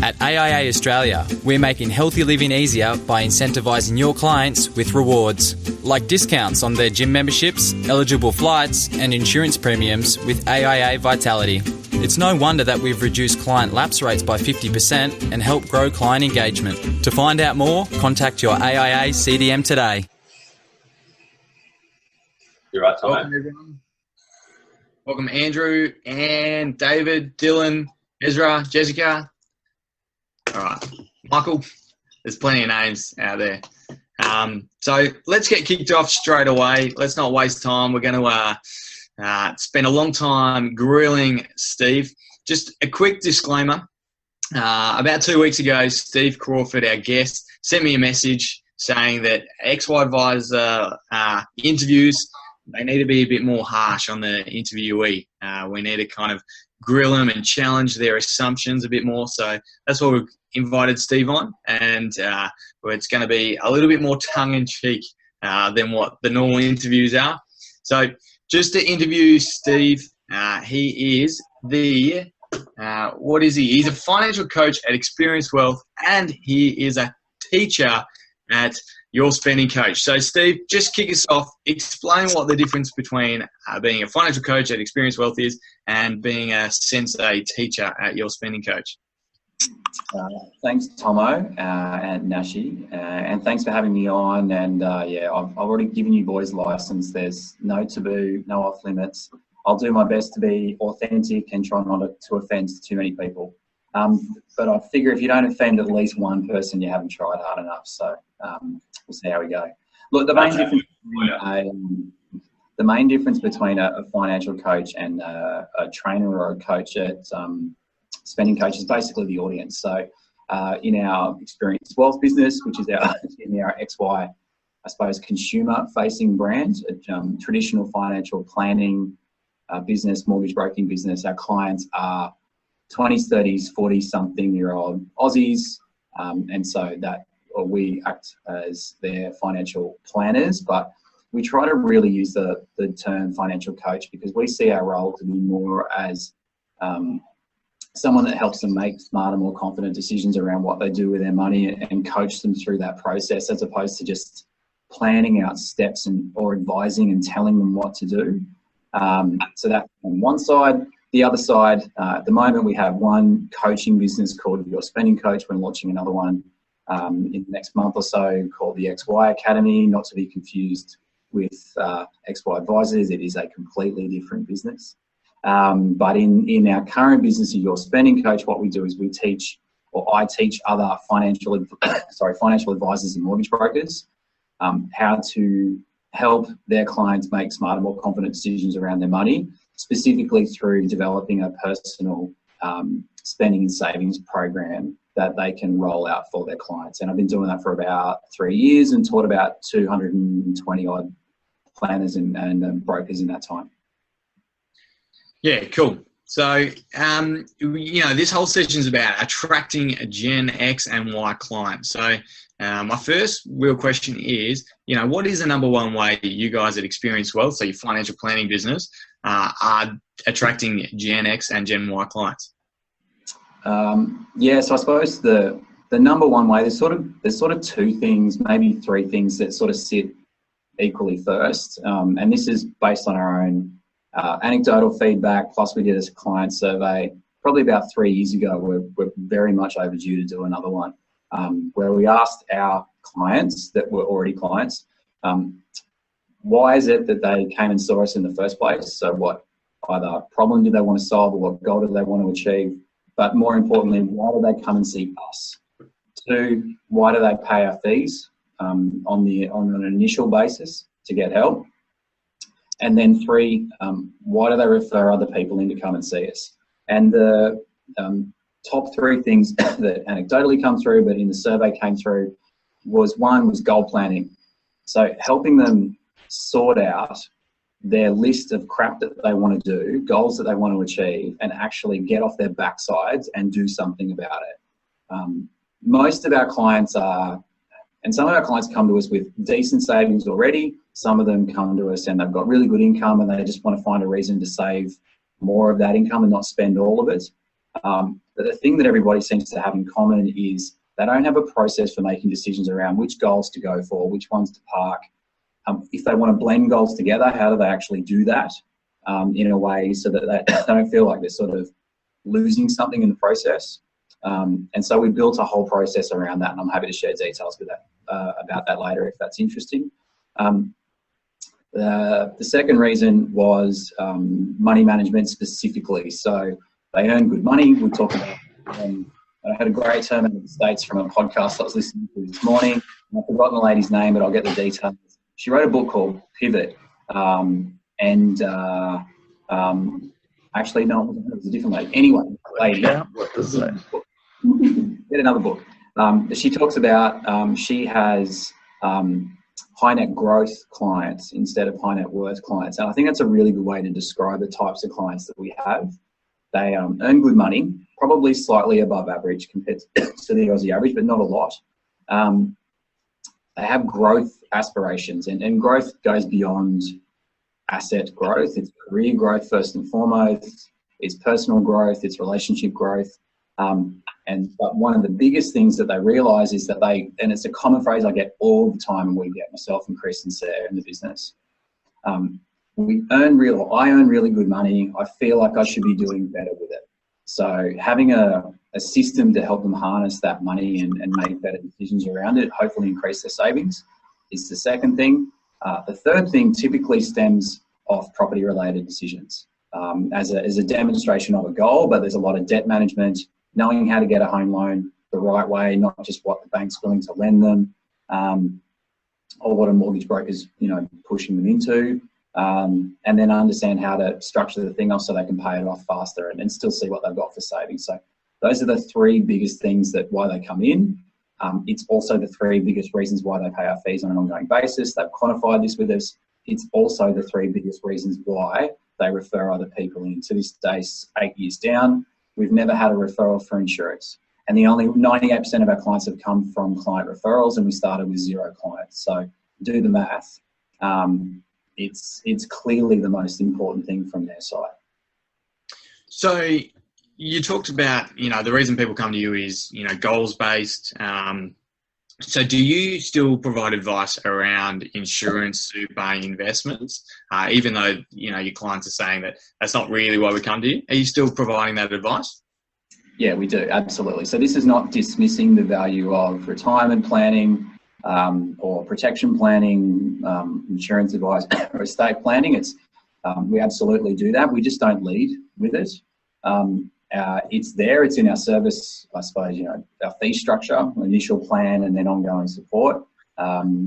At AIA Australia, we're making healthy living easier by incentivising your clients with rewards, like discounts on their gym memberships, eligible flights, and insurance premiums with AIA Vitality. It's no wonder that we've reduced client lapse rates by 50% and helped grow client engagement. To find out more, contact your AIA CDM today. You're right, Tom. Welcome, everyone. Welcome, Andrew and David, Dylan, Ezra, Jessica. All right, Michael. There's plenty of names out there. So let's get kicked off straight away. Let's not waste time. We're going to spend a long time grilling Steve. Just a quick disclaimer. About 2 weeks ago, Steve Crawford, our guest, sent me a message saying that XY Advisor interviews, they need to be a bit more harsh on the interviewee. We need to kind of grill them and challenge their assumptions a bit more. So that's what we've invited Steve on, and it's going to be a little bit more tongue-in-cheek than what the normal interviews are. So just to interview Steve, he is what is he? He's a financial coach at Experience Wealth, and he is a teacher at Your Spending Coach. So Steve, just kick us off. Explain what the difference between being a financial coach at Experience Wealth is and being a sensei teacher at Your Spending Coach. Thanks, Tomo and Nashi, and thanks for having me on. And I've already given you boys license. There's no taboo, no off limits. I'll do my best to be authentic and try not to offend too many people. But I figure if you don't offend at least one person, you haven't tried hard enough. So we'll see how we go. Look, the main difference between a financial coach and a trainer or a coach at Spending Coach is basically the audience. So in our Experience Wealth business, which is in our XY, I suppose, consumer-facing brand, a traditional financial planning business, mortgage broking business, our clients are 20s, 30s, 40-something-year-old Aussies, and so that we act as their financial planners, but we try to really use the term financial coach because we see our role to be more as someone that helps them make smarter, more confident decisions around what they do with their money and coach them through that process, as opposed to just planning out steps or advising and telling them what to do. So that's on one side. The other side, at the moment, we have one coaching business called Your Spending Coach. We're launching another one in the next month or so called the XY Academy, not to be confused with XY Advisors. It is a completely different business. But in our current business of Your Spending Coach, what we do is I teach other financial advisors and mortgage brokers how to help their clients make smarter, more confident decisions around their money, specifically through developing a personal spending and savings program that they can roll out for their clients. And I've been doing that for about 3 years and taught about 220 odd planners and brokers in that time. Yeah, cool. So, this whole session is about attracting a Gen X and Y client. So my first real question is, what is the number one way you guys at Experience Wealth, so your financial planning business, are attracting Gen X and Gen Y clients? So I suppose the number one way, there's sort of two things, maybe three things that sort of sit equally first. And this is based on our own anecdotal feedback, plus we did a client survey probably about 3 years ago. We're very much overdue to do another one, where we asked our clients that were already clients, why is it that they came and saw us in the first place? So what either problem did they want to solve or what goal did they want to achieve? But more importantly, why do they come and see us? 2, why do they pay our fees on an initial basis to get help? And then 3, why do they refer other people in to come and see us? And the top 3 things that anecdotally come through, but in the survey came through, was goal planning. So helping them sort out their list of crap that they want to do, goals that they want to achieve, and actually get off their backsides and do something about it. Most of our clients and some of our clients come to us with decent savings already. Some of them come to us and they've got really good income and they just want to find a reason to save more of that income and not spend all of it. But the thing that everybody seems to have in common is they don't have a process for making decisions around which goals to go for, which ones to park. If they want to blend goals together, how do they actually do that in a way so that they don't feel like they're sort of losing something in the process? And so we built a whole process around that, and I'm happy to share details with that, about that later if that's interesting. The second reason was money management specifically. So they earn good money. We talk about, I had a great term in the States from a podcast I was listening to this morning. I've forgotten the lady's name, but I'll get the details. She wrote a book called Pivot. Actually, no, it was a different lady. Anyway, lady. Yeah, what does it? Get another book. She talks about, she has high net growth clients instead of high net worth clients. And I think that's a really good way to describe the types of clients that we have. They earn good money, probably slightly above average compared to the Aussie average, but not a lot. They have growth aspirations, and growth goes beyond asset growth. It's career growth first and foremost. It's personal growth. It's relationship growth. But one of the biggest things that they realise is that and it's a common phrase I get all the time, and we get, myself and Chris and Sarah in the business. I earn really good money. I feel like I should be doing better with it. So having a system to help them harness that money and make better decisions around it, hopefully increase their savings, is the second thing. The third thing typically stems off property-related decisions as a demonstration of a goal, but there's a lot of debt management, knowing how to get a home loan the right way, not just what the bank's willing to lend them, or what a mortgage broker's pushing them into, and then understand how to structure the thing off so they can pay it off faster and still see what they've got for savings. So those are the three biggest things that why they come in. It's also the three biggest reasons why they pay our fees on an ongoing basis. They've quantified this with us. It's also the three biggest reasons why they refer other people in. To this day, 8 years down, we've never had a referral for insurance. And the only 98% of our clients have come from client referrals, and we started with 0 clients. So do the math. It's clearly the most important thing from their side. So you talked about, the reason people come to you is, goals-based. So do you still provide advice around insurance, super, investments, even though, your clients are saying that that's not really why we come to you? Are you still providing that advice? Yeah, we do, absolutely. So this is not dismissing the value of retirement planning or protection planning, insurance advice or estate planning. It's we absolutely do that. We just don't lead with it. It's there. It's in our service, I suppose, our fee structure, initial plan, and then ongoing support.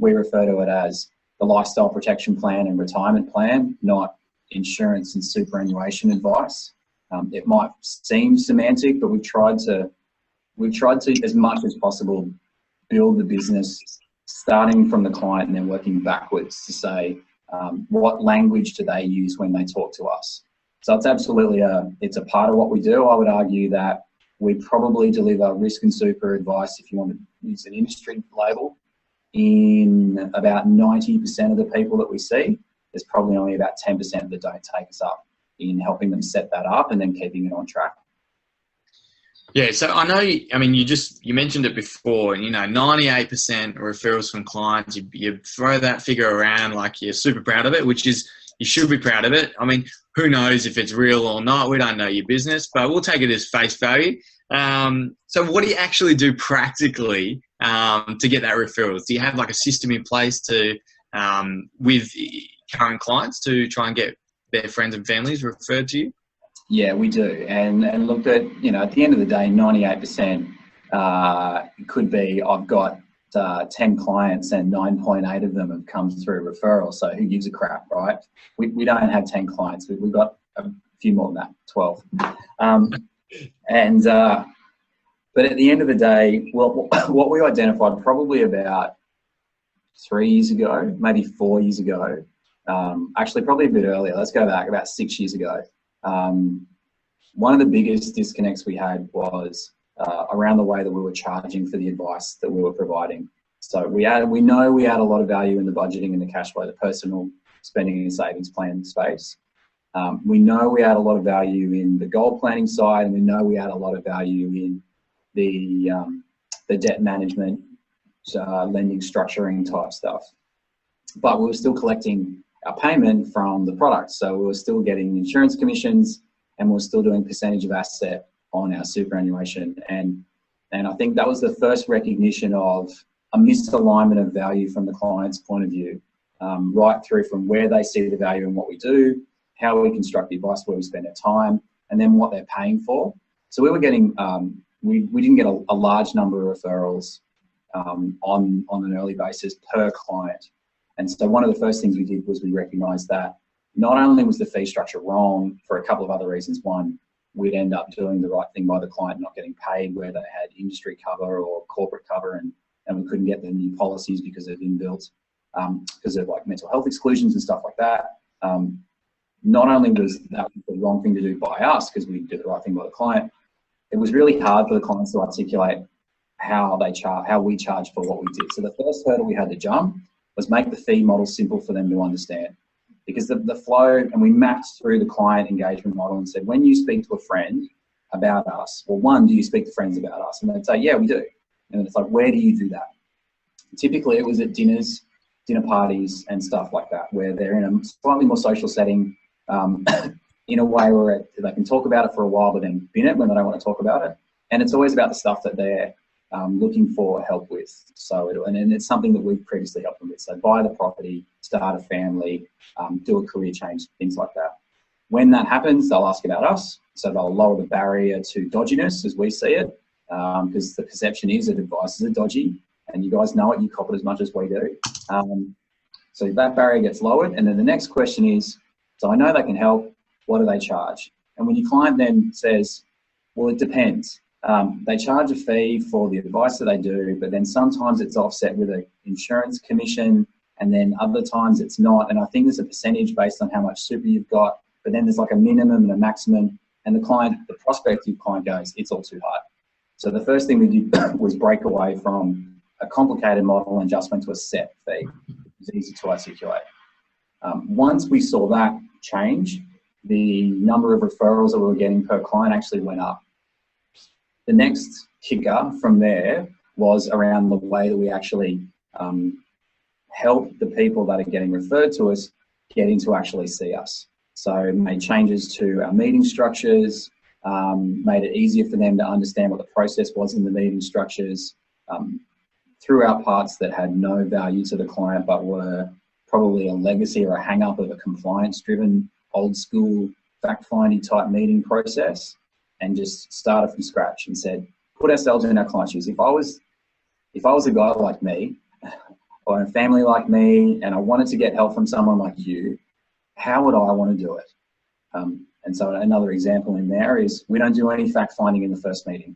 We refer to it as the lifestyle protection plan and retirement plan, not insurance and superannuation advice. It might seem semantic, but we've tried to, as much as possible, build the business starting from the client and then working backwards to say, what language do they use when they talk to us? So it's absolutely it's a part of what we do. I would argue that we probably deliver risk and super advice, if you want to use an industry label, in about 90% of the people that we see. There's probably only about 10% that don't take us up in helping them set that up and then keeping it on track. Yeah, so I know, you mentioned it before, 98% referrals from clients, you throw that figure around like you're super proud of it, which is, you should be proud of it. Who knows if it's real or not? We don't know your business, but we'll take it as face value. So what do you actually do practically to get that referrals? Do you have like a system in place to with current clients to try and get their friends and families referred to you? Yeah, we do. And look, at the end of the day, 98% could be I've got 10 clients and 9.8 of them have come through referral. So who gives a crap, right? We don't have 10 clients. We've got a few more than that, 12. But at the end of the day, what we identified probably about 3 years ago, maybe 4 years ago, actually probably a bit earlier, let's go back about 6 years ago. One of the biggest disconnects we had was around the way that we were charging for the advice that we were providing. So we know we add a lot of value in the budgeting and the cash flow, the personal spending and savings plan space. We know we add a lot of value in the goal planning side, and we know we add a lot of value in the debt management, lending structuring type stuff. But we were still collecting our payment from the product. So we were still getting insurance commissions, and we were still doing percentage of asset on our superannuation. And I think that was the first recognition of a misalignment of value from the client's point of view, right through from where they see the value in what we do, how we construct the advice, where we spend our time, and then what they're paying for. So we were getting, we didn't get a large number of referrals on an early basis per client. And so one of the first things we did was we recognised that not only was the fee structure wrong for a couple of other reasons. One, we'd end up doing the right thing by the client, not getting paid where they had industry cover or corporate cover, and we couldn't get the new policies because of inbuilt, because of like mental health exclusions and stuff like that. Not only was that the wrong thing to do by us because we did the right thing by the client, it was really hard for the clients to articulate how we charge for what we did. So the first hurdle we had to jump was make the fee model simple for them to understand. Because the flow, and we mapped through the client engagement model and said, when you speak to a friend about us, well, one, do you speak to friends about us? And they'd say, yeah, we do. And it's like, where do you do that? Typically it was at dinners, dinner parties and stuff like that, where they're in a slightly more social setting, in a way where they can talk about it for a while, but then bin it when they don't want to talk about it. And it's always about the stuff that they're looking for help with. So, and it's something that we've previously helped them with. So buy the property, start a family, do a career change, things like that. When that happens, they'll ask about us. So they'll lower the barrier to dodginess as we see it, because the perception is that advisors are dodgy, and you guys know it, you cop it as much as we do. So that barrier gets lowered. And then the next question is, so I know they can help, what do they charge? And when your client then says, well, it depends. They charge a fee for the advice that they do, but then sometimes it's offset with an insurance commission, and then other times it's not. And I think there's a percentage based on how much super you've got, but then there's like a minimum and a maximum, and the prospective client goes, it's all too hard. So the first thing we did was break away from a complicated model and just went to a set fee. It was easy to articulate. Once we saw that change, the number of referrals that we were getting per client actually went up. The next kicker from there was around the way that we actually help the people that are getting referred to us get in to actually see us. So made changes to our meeting structures, made it easier for them to understand what the process was in the meeting structures, threw out parts that had no value to the client but were probably a legacy or a hang-up of a compliance-driven, old-school, fact-finding type meeting process, and just started from scratch and said, put ourselves in our client's shoes. If I was a guy like me, or a family like me, and I wanted to get help from someone like you, how would I want to do it? And so another example in there is we don't do any fact-finding in the first meeting.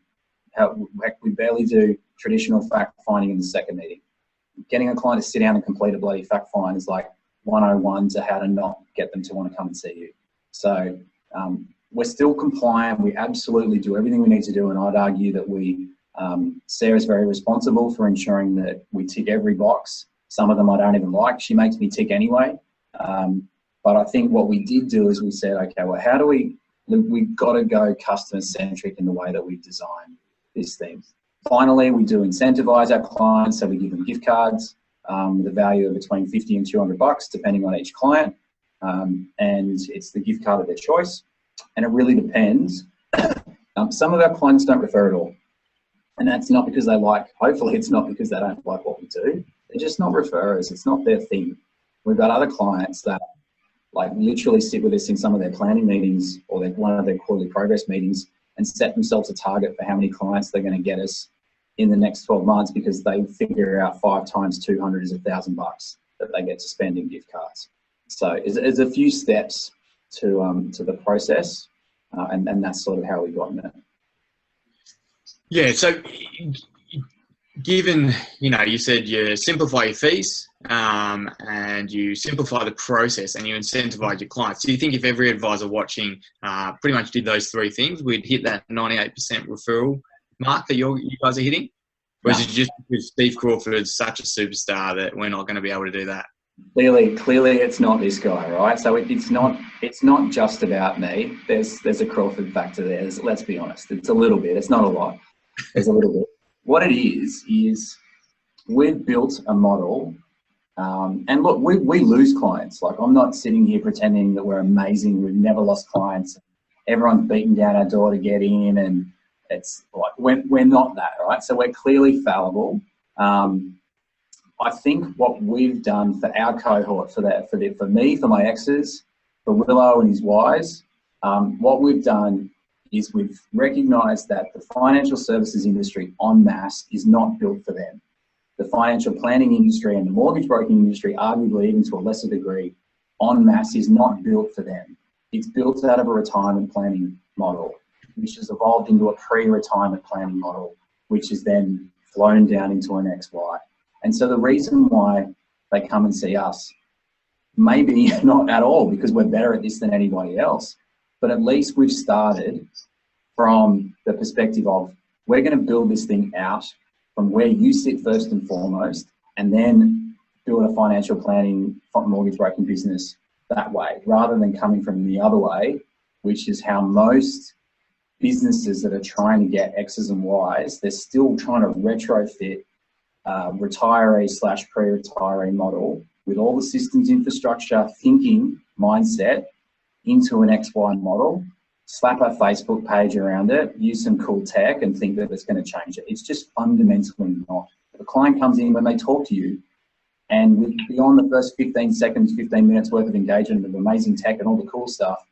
We barely do traditional fact-finding in the second meeting. Getting a client to sit down and complete a bloody fact-find is like 101 to how to not get them to want to come and see you. So we're still compliant. We absolutely do everything we need to do, and I'd argue that Sarah's very responsible for ensuring that we tick every box. Some of them I don't even like. She makes me tick anyway. But I think what we did do is we said, okay, well, how do we've got to go customer-centric in the way that we design these things. Finally, we do incentivize our clients, so we give them gift cards with a value of between $50 and $200, depending on each client. And it's the gift card of their choice. And it really depends. Some of our clients don't refer at all. And that's not because they hopefully it's not because they don't like what we do. They're just not referrers. It's not their thing. We've got other clients that like literally sit with us in some of their planning meetings or one of their quarterly progress meetings and set themselves a target for how many clients they're going to get us in the next 12 months because they figure out 5 times 200 is $1,000 that they get to spend in gift cards. So there's a few steps to the process, and that's sort of how we got in it. Yeah, so given, you said you simplify your fees and you simplify the process and you incentivize your clients. Do you think if every advisor watching pretty much did those 3 things, we'd hit that 98% referral mark that you guys are hitting? Or is it just because Steve Crawford is such a superstar that we're not going to be able to do that? Clearly it's not this guy, right? So it's not it's not just about me. There's a Crawford factor there. Let's be honest. It's a little bit. It's not a lot. There's a little bit. What it is we've built a model. And look, we lose clients. Like, I'm not sitting here pretending that we're amazing. We've never lost clients. Everyone's beating down our door to get in, and it's like we're not that, right? So we're clearly fallible. I think what we've done for our cohort, for me, for my exes, for Willow and his wives, what we've done is we've recognised that the financial services industry en masse is not built for them. The financial planning industry and the mortgage broking industry, arguably even to a lesser degree, en masse is not built for them. It's built out of a retirement planning model, which has evolved into a pre-retirement planning model, which is then flown down into an XY. And so the reason why they come and see us, maybe not at all because we're better at this than anybody else, but at least we've started from the perspective of we're going to build this thing out from where you sit first and foremost, and then build a financial planning, mortgage broking business that way, rather than coming from the other way, which is how most businesses that are trying to get X's and Y's, they're still trying to retrofit retiree / pre-retiree model with all the systems, infrastructure, thinking, mindset into an XY model, slap a Facebook page around it, use some cool tech and think that it's going to change it. It's just fundamentally not. The client comes in when they talk to you, and beyond the first 15 seconds, 15 minutes worth of engagement of amazing tech and all the cool stuff,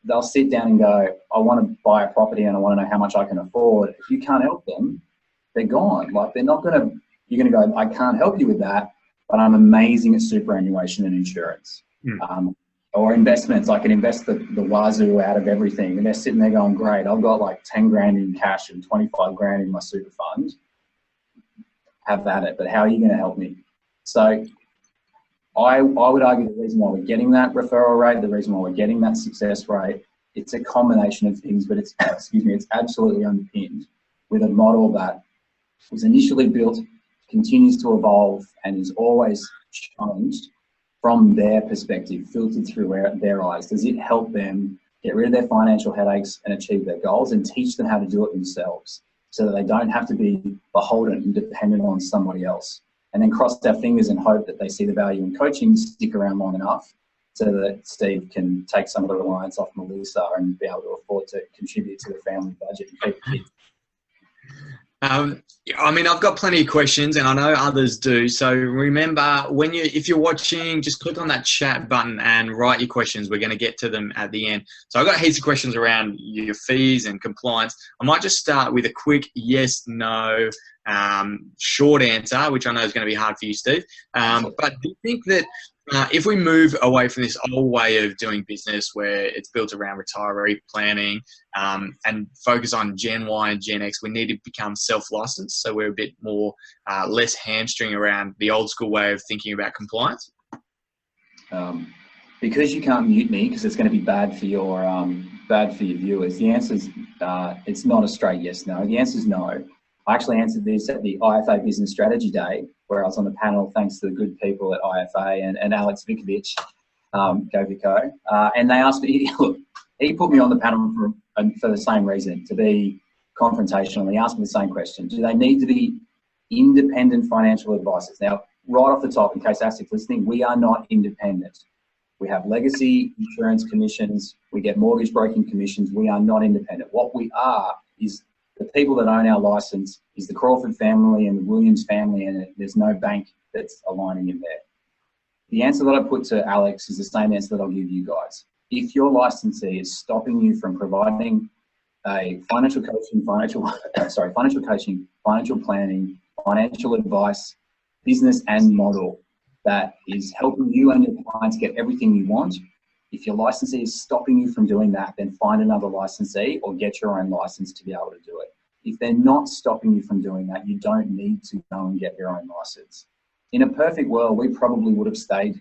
they'll sit down and go, I want to buy a property and I want to know how much I can afford. If you can't help them, they're gone. Like, they're not going to, you're going to go, I can't help you with that, but I'm amazing at superannuation and insurance. Or investments. I can invest the wazoo out of everything. And they're sitting there going, great, I've got like 10 grand in cash and 25 grand in my super fund. Have at it, but how are you going to help me? So I would argue the reason why we're getting that referral rate, the reason why we're getting that success rate, it's a combination of things, but it's, it's absolutely underpinned with a model that was initially built, continues to evolve, and is always challenged from their perspective, filtered through their eyes. Does it help them get rid of their financial headaches and achieve their goals, and teach them how to do it themselves so that they don't have to be beholden and dependent on somebody else? And then cross our fingers and hope that they see the value in coaching, stick around long enough so that Steve can take some of the reliance off Melissa and be able to afford to contribute to the family budget and keep the kids. I mean, I've got plenty of questions, and I know others do. So remember, if you're watching, just click on that chat button and write your questions. We're going to get to them at the end. So I've got heaps of questions around your fees and compliance. I might just start with a quick yes, no, short answer, which I know is going to be hard for you, Steve. But do you think that if we move away from this old way of doing business where it's built around retiree planning and focus on Gen Y and Gen X, we need to become self-licensed so we're a bit more less hamstring around the old school way of thinking about compliance? Because you can't mute me because it's going to be bad for your viewers, the answer is it's not a straight yes, no. The answer is no. I actually answered this at the IFA Business Strategy Day, where I was on the panel thanks to the good people at IFA and Alex Vikovich, go Vico. And they asked me, look, he put me on the panel for the same reason, to be confrontational. He asked me the same question. Do they need to be independent financial advisors? Now, right off the top, in case ASIC's listening, we are not independent. We have legacy insurance commissions. We get mortgage broking commissions. We are not independent. What we are is the people that own our license is the Crawford family and the Williams family, and there's no bank that's aligning in there. The answer that I put to Alex is the same answer that I'll give you guys. If your licensee is stopping you from providing a financial coaching, financial planning, financial advice, business and model that is helping you and your clients get everything you want, if your licensee is stopping you from doing that, then find another licensee or get your own license to be able to do it. If they're not stopping you from doing that, you don't need to go and get your own license. In a perfect world, we probably would have stayed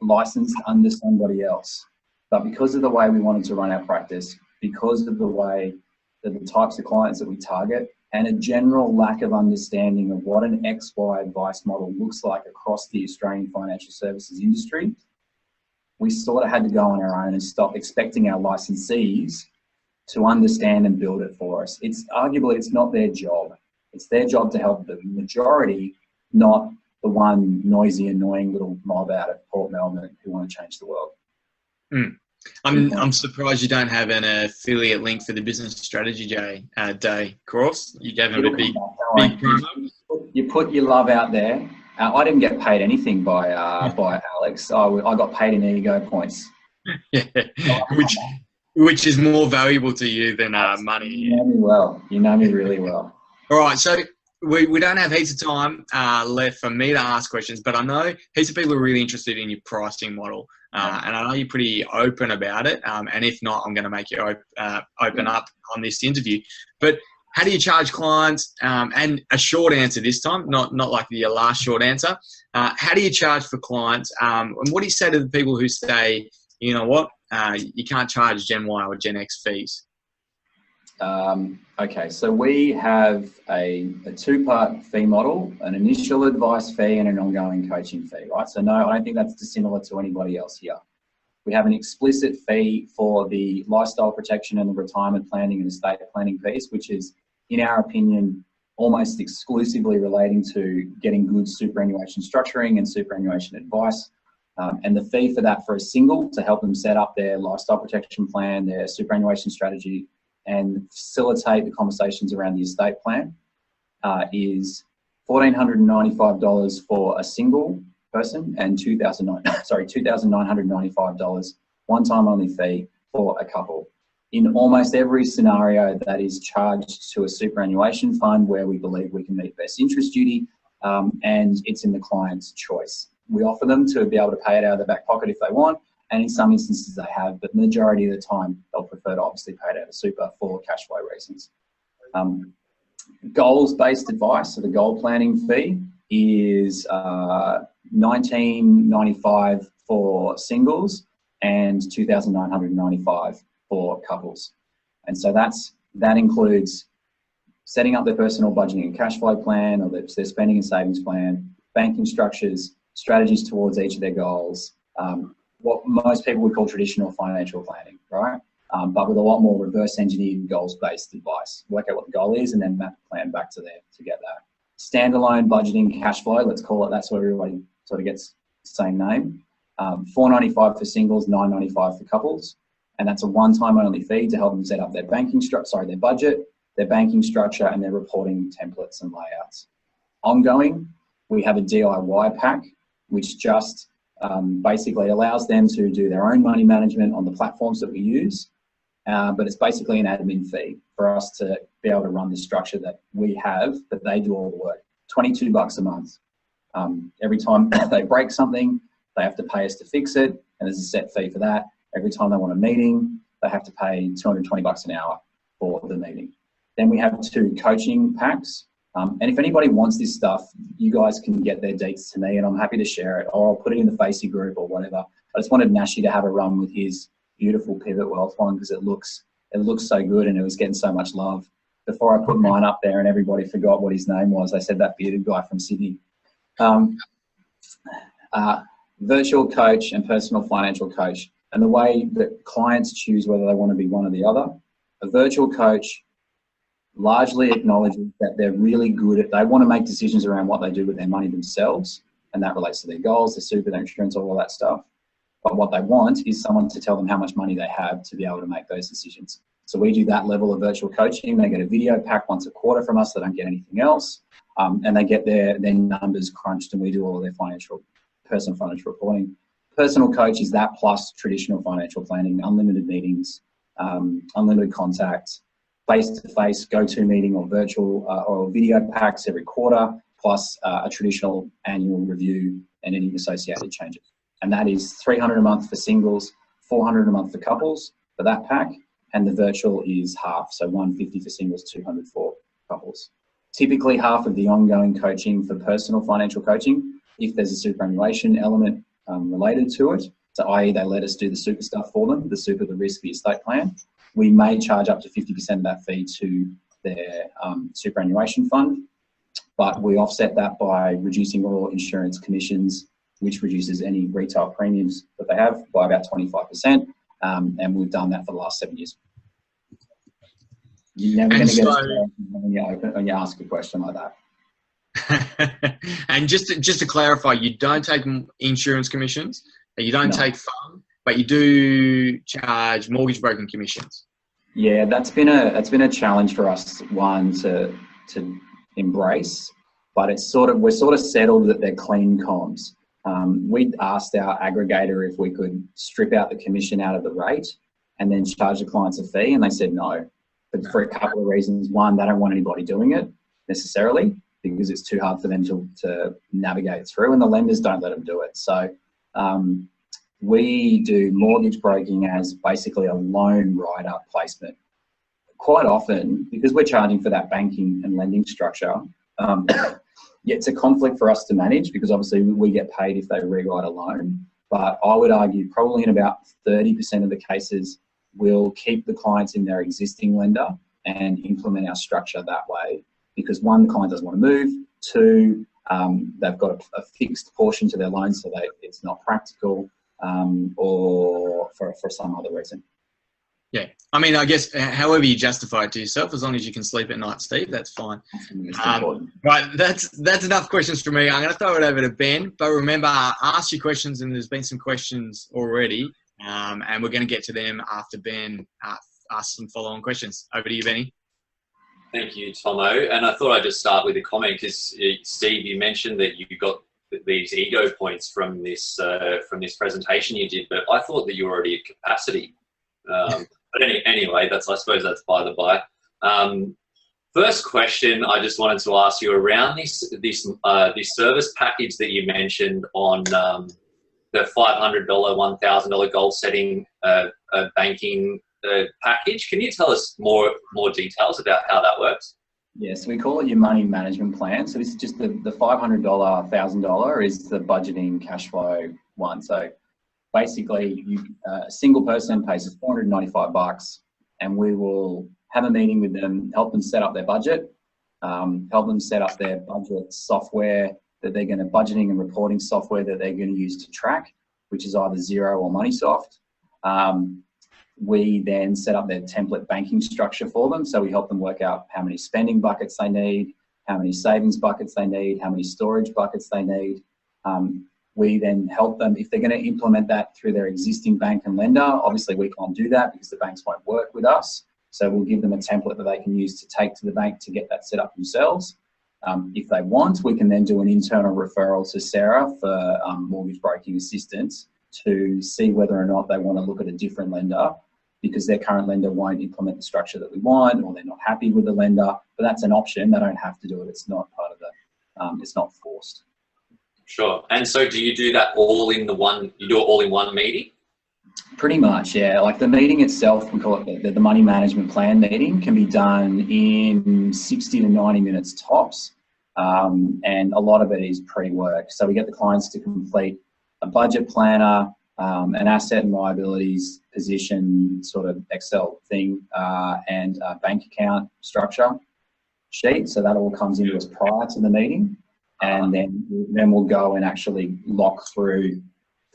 licensed under somebody else. But because of the way we wanted to run our practice, because of the way that the types of clients that we target, and a general lack of understanding of what an XY advice model looks like across the Australian financial services industry, we sort of had to go on our own and stop expecting our licensees to understand and build it for us. It's arguably, it's not their job. It's their job to help the majority, not the one noisy, annoying little mob out of Port Melbourne who want to change the world. I'm surprised you don't have an affiliate link for the business strategy day course. You gave him a big promo. You put your love out there. I didn't get paid anything by Alex. I got paid in ego points. Yeah, which is more valuable to you than money. You know me well. You know me really well. All right, so we don't have heaps of time left for me to ask questions, but I know heaps of people are really interested in your pricing model, and I know you're pretty open about it. And if not, I'm going to make you open up on this interview. But how do you charge clients? And a short answer this time, not like your last short answer. How do you charge for clients? And what do you say to the people who say, you know what, you can't charge Gen Y or Gen X fees? Okay, so we have a two-part fee model, an initial advice fee and an ongoing coaching fee, right? So no, I don't think that's dissimilar to anybody else here. We have an explicit fee for the lifestyle protection and the retirement planning and estate planning piece, which is, in our opinion, almost exclusively relating to getting good superannuation structuring and superannuation advice. And the fee for that for a single to help them set up their lifestyle protection plan, their superannuation strategy, and facilitate the conversations around the estate plan is $1,495 for a single person and $2,995 one-time only fee for a couple. In almost every scenario, that is charged to a superannuation fund where we believe we can meet best interest duty, and it's in the client's choice. We offer them to be able to pay it out of their back pocket if they want, and in some instances they have, but the majority of the time they'll prefer to obviously pay it out of super for cash flow reasons. Goals-based advice, so the goal planning fee is $1,995 for singles and $2,995 for couples. And so that includes setting up their personal budgeting and cash flow plan, or their spending and savings plan, banking structures, strategies towards each of their goals, what most people would call traditional financial planning, right? But with a lot more reverse engineered goals-based advice. Work out what the goal is and then map the plan back to there to get that. Standalone budgeting cash flow, let's call it, that's where everybody sort of gets the same name. $495 for singles, $995 for couples. And that's a one-time only fee to help them set up their banking structure, their budget, their banking structure, and their reporting templates and layouts. Ongoing, we have a DIY pack, which just basically allows them to do their own money management on the platforms that we use. But it's basically an admin fee for us to be able to run the structure that we have, but they do all the work. $22 a month. Every time they break something, they have to pay us to fix it, and there's a set fee for that. Every time they want a meeting, they have to pay $220 an hour for the meeting. Then we have 2 coaching packs. And if anybody wants this stuff, you guys can get their deets to me and I'm happy to share it, or I'll put it in the Facey group or whatever. I just wanted Nashy to have a run with his beautiful Pivot Wealth one because it looks so good and it was getting so much love. Before I put mine up there and everybody forgot what his name was, they said that bearded guy from Sydney. Virtual coach and personal financial coach. And the way that clients choose whether they want to be one or the other, a virtual coach largely acknowledges that they're really good at, they want to make decisions around what they do with their money themselves, and that relates to their goals, their super, their insurance, all of that stuff. But what they want is someone to tell them how much money they have to be able to make those decisions. So we do that level of virtual coaching. They get a video pack once a quarter from us. They don't get anything else. And they get their numbers crunched, and we do all of their personal financial reporting. Personal coach is that plus traditional financial planning, unlimited meetings, unlimited contact, face-to-face go-to meeting or virtual or video packs every quarter, plus a traditional annual review and any associated changes. And that is $300 a month for singles, $400 a month for couples for that pack, and the virtual is half, so $150 for singles, $200 for couples. Typically half of the ongoing coaching for personal financial coaching, if there's a superannuation element related to it, so i.e. they let us do the super stuff for them, the super, the risk, the estate plan, we may charge up to 50% of that fee to their superannuation fund, but we offset that by reducing all insurance commissions which reduces any retail premiums that they have by about 25%. And we've done that for the last 7 years. You're never going to get a when you ask a question like that. And just to clarify, you don't take insurance commissions, you don't take fund, but you do charge mortgage broking commissions. Yeah, that's been a challenge for us, one to embrace, but we're sort of settled that they're clean comms. We asked our aggregator if we could strip out the commission out of the rate and then charge the clients a fee, and they said no. But for a couple of reasons. One, they don't want anybody doing it necessarily because it's too hard for them to navigate through, and the lenders don't let them do it. So we do mortgage broking as basically a loan write-up placement. Quite often, because we're charging for that banking and lending structure, it's a conflict for us to manage because obviously we get paid if they rewrite a loan. But I would argue probably in about 30% of the cases, we'll keep the clients in their existing lender and implement our structure that way. Because one, the client doesn't want to move. Two, they've got a fixed portion to their loan so that it's not practical, or for some other reason. Yeah, I mean, I guess however you justify it to yourself, as long as you can sleep at night, Steve, that's fine. Right, that's enough questions for me. I'm going to throw it over to Ben, but remember, ask your questions, and there's been some questions already, and we're going to get to them after Ben asks some follow-on questions. Over to you, Benny. Thank you, Tomo. And I thought I'd just start with a comment because, Steve, you mentioned that you got these ego points from this presentation you did, but I thought that you were already at capacity. But anyway, I suppose that's by the by. First question, I just wanted to ask you around this service package that you mentioned on the $500, $1,000 goal setting banking package. Can you tell us more details about how that works? Yeah, so we call it your money management plan. So this is just the $500, $1,000 is the budgeting cash flow one. So basically, a single person pays us $495, and we will have a meeting with them, help them set up their budget, help them set up their budget software that they're going to, budgeting and reporting software that they're going to use to track, which is either Xero or MoneySoft. We then set up their template banking structure for them. So we help them work out how many spending buckets they need, how many savings buckets they need, how many storage buckets they need. We then help them, if they're going to implement that through their existing bank and lender, obviously we can't do that because the banks won't work with us. So we'll give them a template that they can use to take to the bank to get that set up themselves. If they want, we can then do an internal referral to Sarah for mortgage broking assistance to see whether or not they want to look at a different lender because their current lender won't implement the structure that we want, or they're not happy with the lender. But that's an option. They don't have to do it. It's not part of the, it's not forced. Sure. And so do you do that all in you do it all in one meeting? Pretty much, yeah. Like the meeting itself, we call it the money management plan meeting, can be done in 60 to 90 minutes tops. And a lot of it is pre-work. So we get the clients to complete a budget planner, an asset and liabilities position sort of Excel thing, and a bank account structure sheet. So that all comes into us prior to the meeting. And then we'll go and actually lock through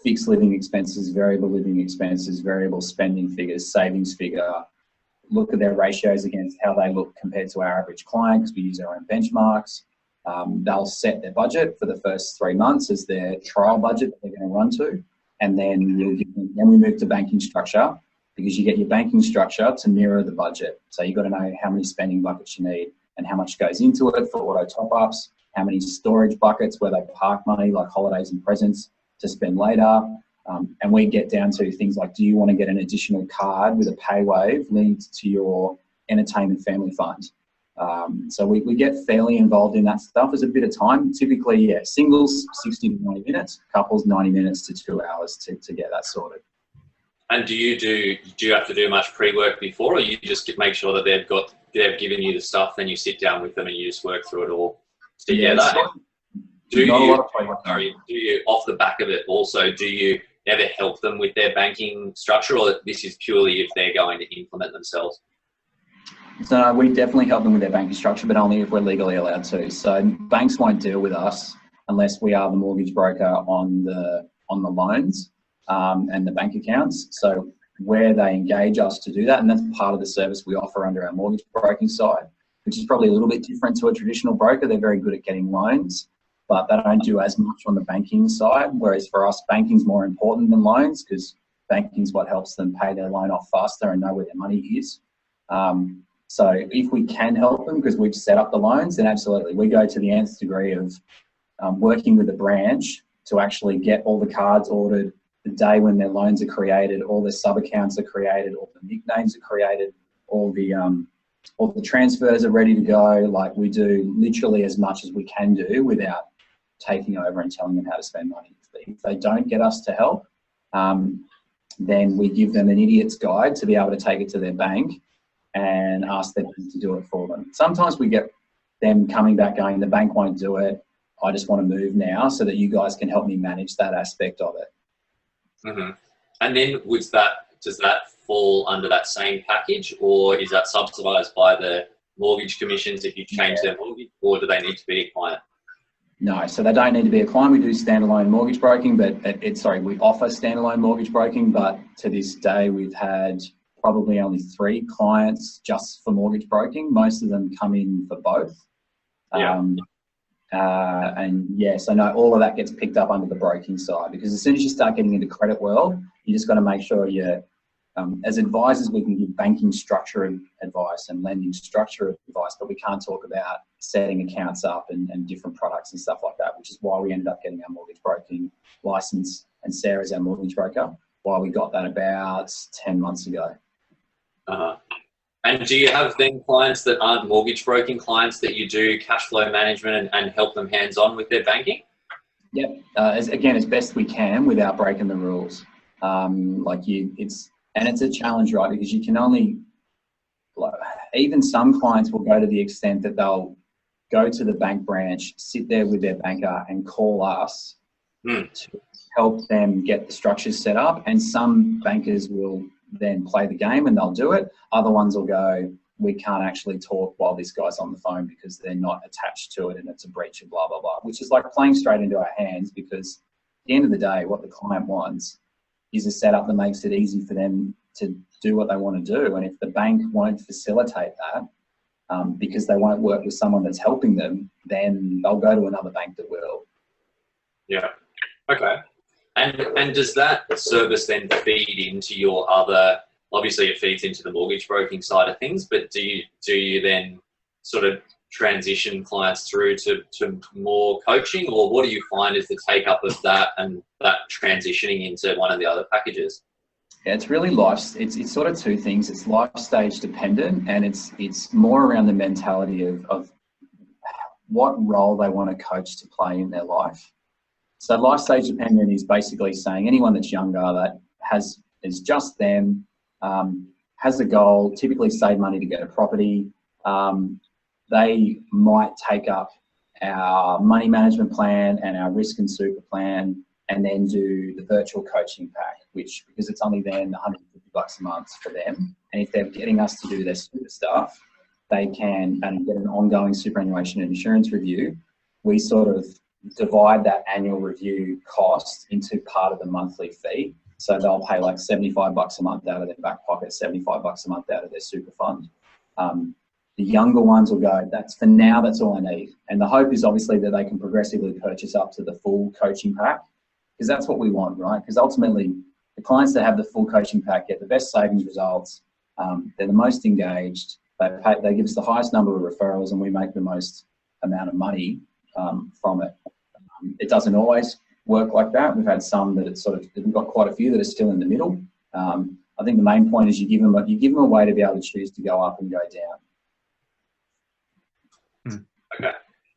fixed living expenses, variable living expenses, variable spending figures, savings figure, look at their ratios against how they look compared to our average client because we use our own benchmarks. They'll set their budget for the first 3 months as their trial budget that they're going to run to. And then we move to banking structure because you get your banking structure to mirror the budget. So you've got to know how many spending buckets you need and how much goes into it for auto top-ups, how many storage buckets where they park money like holidays and presents to spend later. And we get down to things like, do you want to get an additional card with a pay wave linked to your entertainment family fund? So we get fairly involved in that stuff. There's a bit of time. Typically, yeah, singles 60 to 90 minutes, couples 90 minutes to 2 hours to get that sorted. And do you have to do much pre-work before, or you just make sure that they've given you the stuff, then you sit down with them and you just work through it all together? Do you, off the back of it also, do you ever help them with their banking structure, or this is purely if they're going to implement themselves? So we definitely help them with their banking structure, but only if we're legally allowed to. So banks won't deal with us unless we are the mortgage broker on the loans and the bank accounts. So where they engage us to do that, and that's part of the service we offer under our mortgage broking side, which is probably a little bit different to a traditional broker. They're very good at getting loans, but they don't do as much on the banking side, whereas for us, banking's more important than loans because banking's what helps them pay their loan off faster and know where their money is. So if we can help them because we've set up the loans, then absolutely. We go to the nth degree of working with the branch to actually get all the cards ordered the day when their loans are created, all their sub-accounts are created, all the nicknames are created, all the transfers are ready to go. Like, we do literally as much as we can do without taking over and telling them how to spend money. If they don't get us to help, then we give them an idiot's guide to be able to take it to their bank and ask them to do it for them. Sometimes we get them coming back going, the bank won't do it, I just want to move now so that you guys can help me manage that aspect of it. Mm-hmm. And then does that fall under that same package, or is that subsidised by the mortgage commissions if you change their mortgage, or do they need to be a client? No, so they don't need to be a client. We do standalone mortgage broking, but we offer standalone mortgage broking, but to this day we've had probably only 3 clients just for mortgage broking. Most of them come in for both. Yeah. And yes, I know all of that gets picked up under the broking side, because as soon as you start getting into credit world, you just got to make sure you're, as advisors, we can give banking structure advice and lending structure advice, but we can't talk about setting accounts up and different products and stuff like that, which is why we ended up getting our mortgage broking license and Sarah's our mortgage broker, why we got that about 10 months ago. Uh-huh. And do you have then clients that aren't mortgage broking clients that you do cash flow management and help them hands-on with their banking? Yep. As best we can without breaking the rules. It's a challenge, right? Because you can only, even some clients will go to the extent that they'll go to the bank branch, sit there with their banker and call us to help them get the structures set up. And some bankers will then play the game and they'll do it. Other ones will go, we can't actually talk while this guy's on the phone because they're not attached to it and it's a breach of blah, blah, blah, which is like playing straight into our hands, because at the end of the day, what the client wants is a setup that makes it easy for them to do what they want to do. And if the bank won't facilitate that because they won't work with someone that's helping them, then they'll go to another bank that will. Yeah. Okay. And does that service then feed into your other, obviously it feeds into the mortgage broking side of things, but do you then sort of transition clients through to more coaching, or what do you find is the take up of that and that transitioning into one of the other packages? Yeah, it's really it's sort of 2 things. It's life stage dependent, and it's more around the mentality of what role they want a coach to play in their life. So life stage dependent is basically saying anyone that's younger that is just them, has a goal, typically save money to get a property. They might take up our money management plan and our risk and super plan, and then do the virtual coaching pack, which, because it's only then $150 a month for them. And if they're getting us to do their super stuff, they can get an ongoing superannuation and insurance review. We sort of divide that annual review cost into part of the monthly fee. So they'll pay like $75 a month out of their back pocket, $75 a month out of their super fund. The younger ones will go, that's all I need. And the hope is obviously that they can progressively purchase up to the full coaching pack, because that's what we want, right? Because ultimately the clients that have the full coaching pack get the best savings results. They're the most engaged. They give us the highest number of referrals, and we make the most amount of money from it. It doesn't always work like that. We've had some that we've got quite a few that are still in the middle. I think the main point is you give them a way to be able to choose to go up and go down. Okay.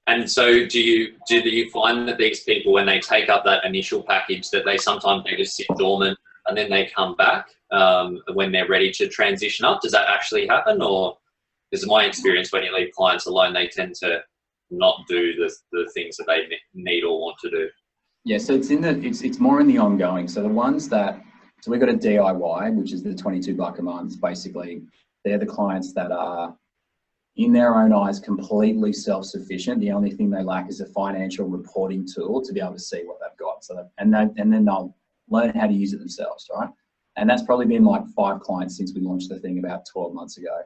And so do you find that these people, when they take up that initial package, that they just sit dormant and then they come back when they're ready to transition up? Does that actually happen? Or is my experience when you leave clients alone, they tend to not do the things that they need or want to do? Yeah, so it's more in the ongoing. So the ones so we've got a DIY, which is the $22 a month. Basically, they're the clients that are in their own eyes, completely self-sufficient. The only thing they lack is a financial reporting tool to be able to see what they've got. So, and then they'll learn how to use it themselves, right? And that's probably been like 5 clients since we launched the thing about 12 months ago.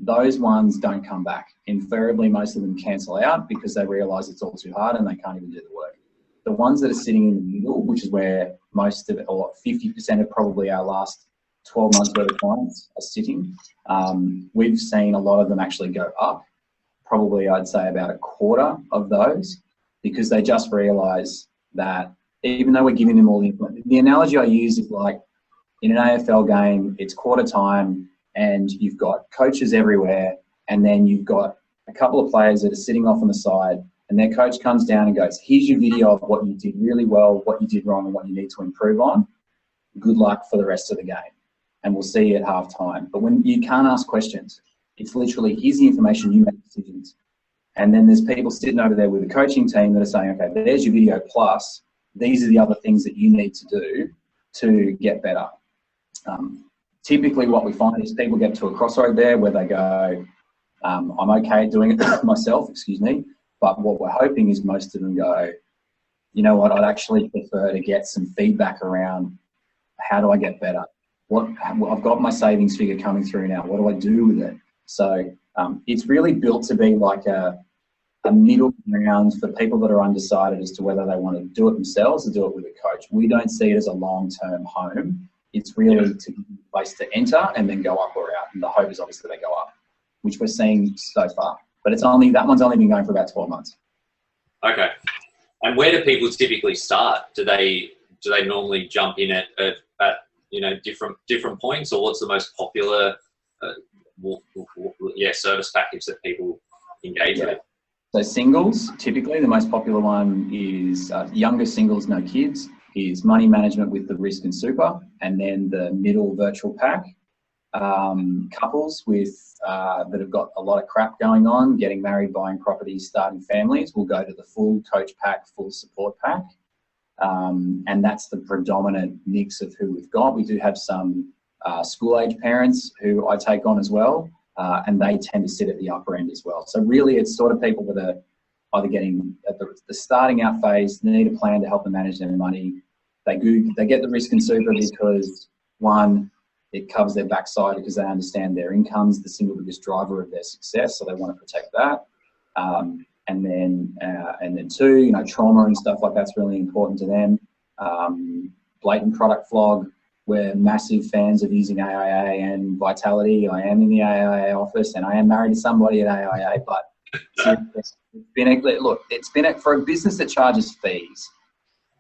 Those ones don't come back. Invariably, most of them cancel out because they realise it's all too hard and they can't even do the work. The ones that are sitting in the middle, which is where most of it, or 50% of probably our last 12 months worth of clients are sitting, we've seen a lot of them actually go up. Probably I'd say about a quarter of those, because they just realise that even though we're giving them all the analogy I use is like in an AFL game, it's quarter time and you've got coaches everywhere, and then you've got a couple of players that are sitting off on the side, and their coach comes down and goes, here's your video of what you did really well, what you did wrong, and what you need to improve on. Good luck for the rest of the game. And we'll see you at half time. But when you can't ask questions, it's literally, here's the information, you make decisions. And then there's people sitting over there with the coaching team that are saying, okay, there's your video plus, these are the other things that you need to do to get better. Typically what we find is people get to a crossroad there where they go, I'm okay doing it myself, excuse me. But what we're hoping is most of them go, you know what, I'd actually prefer to get some feedback around how do I get better? I've got my savings figure coming through now. What do I do with it? So it's really built to be like a middle ground for people that are undecided as to whether they want to do it themselves or do it with a coach. We don't see it as a long-term home. It's really to give you a place to enter and then go up or out. And the hope is obviously they go up, which we're seeing so far. But that one's only been going for about 12 months. Okay. And where do people typically start? Do they normally jump in at different points, or what's the most popular service package that people engage with? So singles, typically the most popular one is younger singles, no kids, is money management with the risk and super, and then the middle virtual pack. Couples with that have got a lot of crap going on, getting married, buying properties, starting families, will go to the full coach pack, full support pack. And that's the predominant mix of who we've got. We do have some school-age parents who I take on as well, and they tend to sit at the upper end as well. So really it's sort of people that are either getting at the starting out phase, they need a plan to help them manage their money. They get the risk and super because, one, it covers their backside because they understand their income's the single biggest driver of their success, so they want to protect that. And then two, trauma and stuff like that's really important to them. Blatant product flog. We're massive fans of using AIA and Vitality. I am in the AIA office and I am married to somebody at AIA, but it's been for a business that charges fees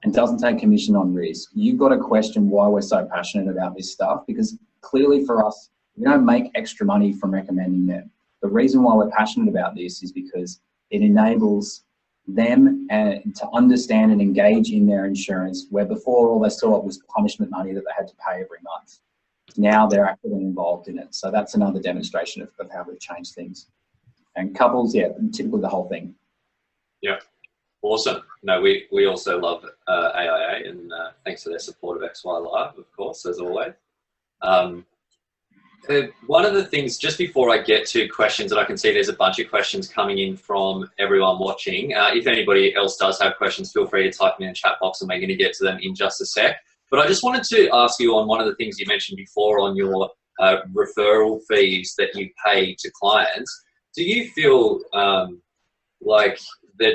and doesn't take commission on risk. You've got to question why we're so passionate about this stuff, because clearly for us, we don't make extra money from recommending them. The reason why we're passionate about this is because it enables them to understand and engage in their insurance, where before all they saw was punishment money that they had to pay every month. Now they're actively involved in it. So that's another demonstration of how we've changed things. And couples, typically the whole thing. Yeah, awesome. No, we also love AIA, and thanks for their support of XY Live, of course, as always. One of the things, just before I get to questions, and I can see there's a bunch of questions coming in from everyone watching. If anybody else does have questions, feel free to type them in the chat box and we're going to get to them in just a sec. But I just wanted to ask you on one of the things you mentioned before on your referral fees that you pay to clients. Do you feel like that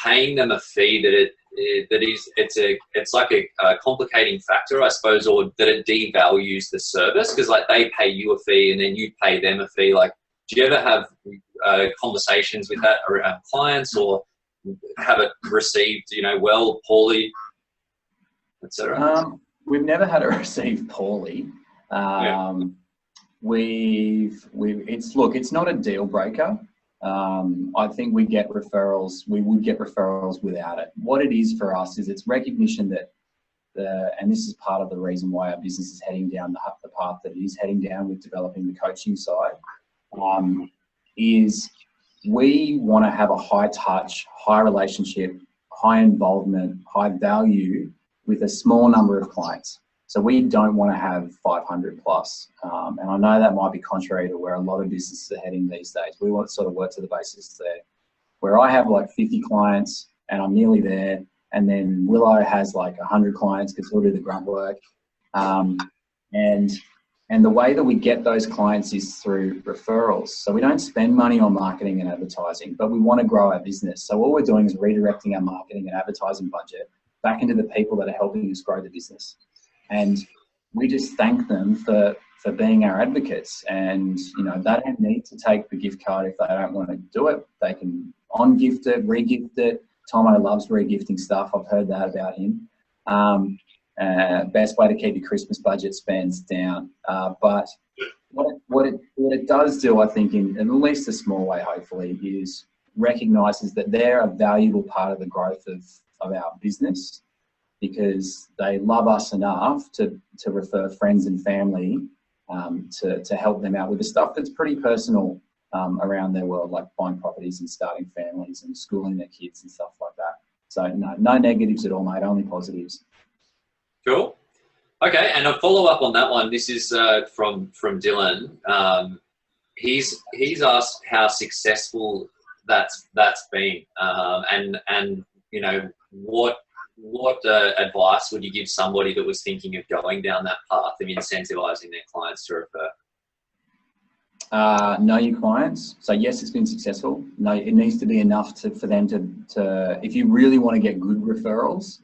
paying them a fee it's like a complicating factor, I suppose, or that it devalues the service because like they pay you a fee and then you pay them a fee? Like, do you ever have conversations with that around clients, or have it received, well, poorly, etc.? We've never had it received poorly. It's not a deal breaker. I think we get referrals. We would get referrals without it. What it is for us is it's recognition that, and this is part of the reason why our business is heading down the path that it is heading down with developing the coaching side, is we want to have a high touch, high relationship, high involvement, high value with a small number of clients. So we don't want to have 500 plus. And I know that might be contrary to where a lot of businesses are heading these days. We want to sort of work to the basis there, where I have like 50 clients and I'm nearly there. And then Willow has like 100 clients because he'll do the grunt work. And the way that we get those clients is through referrals. So we don't spend money on marketing and advertising, but we want to grow our business. So all we're doing is redirecting our marketing and advertising budget back into the people that are helping us grow the business. And we just thank them for being our advocates. And, you know, they don't need to take the gift card if they don't want to do it. They can on-gift it, re-gift it. Tomo loves re-gifting stuff. I've heard that about him. Best way to keep your Christmas budget spends down. But what it does do, I think, in at least a small way, hopefully, is recognises that they're a valuable part of the growth of our business, because they love us enough to refer friends and family to help them out with the stuff that's pretty personal around their world, like buying properties and starting families and schooling their kids and stuff like that. So no negatives at all, mate, only positives. Cool. Okay, and a follow-up on that one. This is from Dylan. He's asked how successful that's been, and you know, what advice would you give somebody that was thinking of going down that path of incentivizing their clients to refer? Know your clients. So yes, it's been successful. No, it needs to be enough for them to if you really want to get good referrals.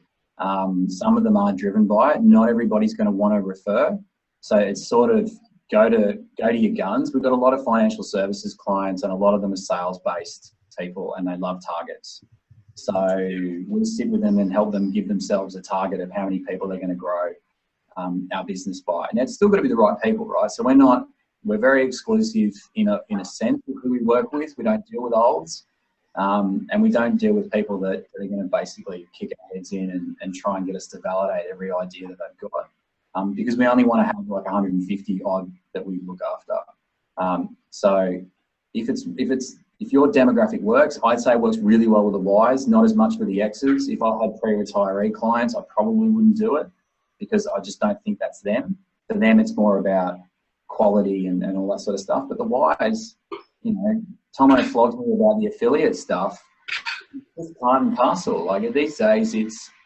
Some of them are driven by it. Not everybody's going to want to refer. So it's sort of go to your guns. We've got a lot of financial services clients, and a lot of them are sales-based people, and they love targets. So we'll sit with them and help them give themselves a target of how many people they're going to grow our business by. And it's still got to be the right people, right? So we're very exclusive in a sense of who we work with. We don't deal with olds. And we don't deal with people that are going to basically kick our heads in and try and get us to validate every idea that they've got, because we only want to have like 150 odd that we look after. So if your demographic works, I'd say it works really well with the Ys, not as much with the X's. If I had pre-retiree clients, I probably wouldn't do it because I just don't think that's them. For them, it's more about quality and all that sort of stuff. But the Ys, you know, Tomo flogged me about the affiliate stuff. It's part and parcel. Like these days,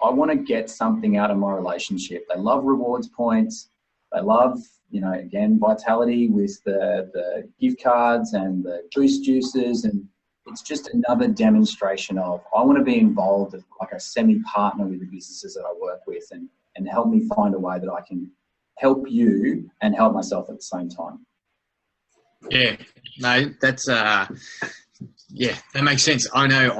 I want to get something out of my relationship. They love rewards points. They love, you know, again, vitality with the gift cards and the boost juices. And it's just another demonstration of I want to be involved as like a semi-partner with the businesses that I work with and help me find a way that I can help you and help myself at the same time. Yeah, no, that's yeah, that makes sense. I know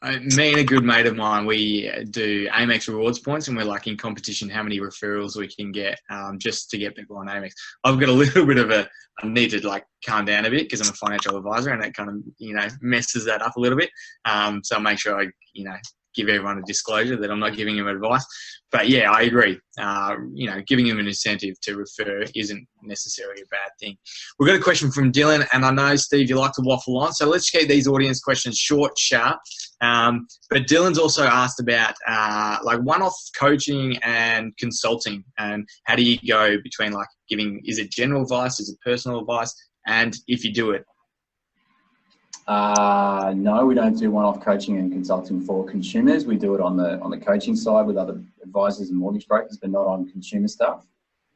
me and a good mate of mine, we do Amex rewards points, and we're like in competition how many referrals we can get just to get people on Amex. I've got a little bit of I need to like calm down a bit because I'm a financial advisor, and that kind of, you know, messes that up a little bit. So I'll make sure I, you know, give everyone a disclosure that I'm not giving them advice. But yeah, I agree. You know, giving them an incentive to refer isn't necessarily a bad thing. We've got a question from Dylan, and I know, Steve, you like to waffle on, so let's keep these audience questions short, sharp. But Dylan's also asked about like one-off coaching and consulting, and how do you go between like giving, is it general advice, is it personal advice, and if you do it? No, we don't do one-off coaching and consulting for consumers. We do it on the coaching side with other advisors and mortgage brokers, but not on consumer stuff.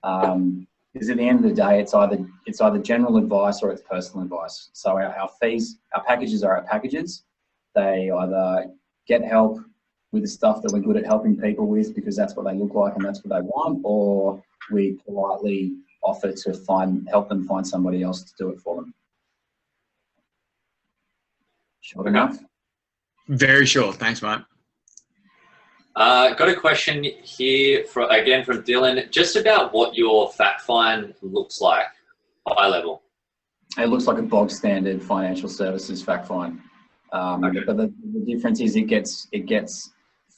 Because at the end of the day, it's either general advice or it's personal advice. So our fees, our packages are our packages. They either get help with the stuff that we're good at helping people with because that's what they look like and that's what they want, or we politely offer to help them find somebody else to do it for them. Short enough? Very short. Thanks, mate. Got a question here from Dylan, just about what your fact find looks like, high level. It looks like a bog standard financial services fact find. Okay. But the difference is it gets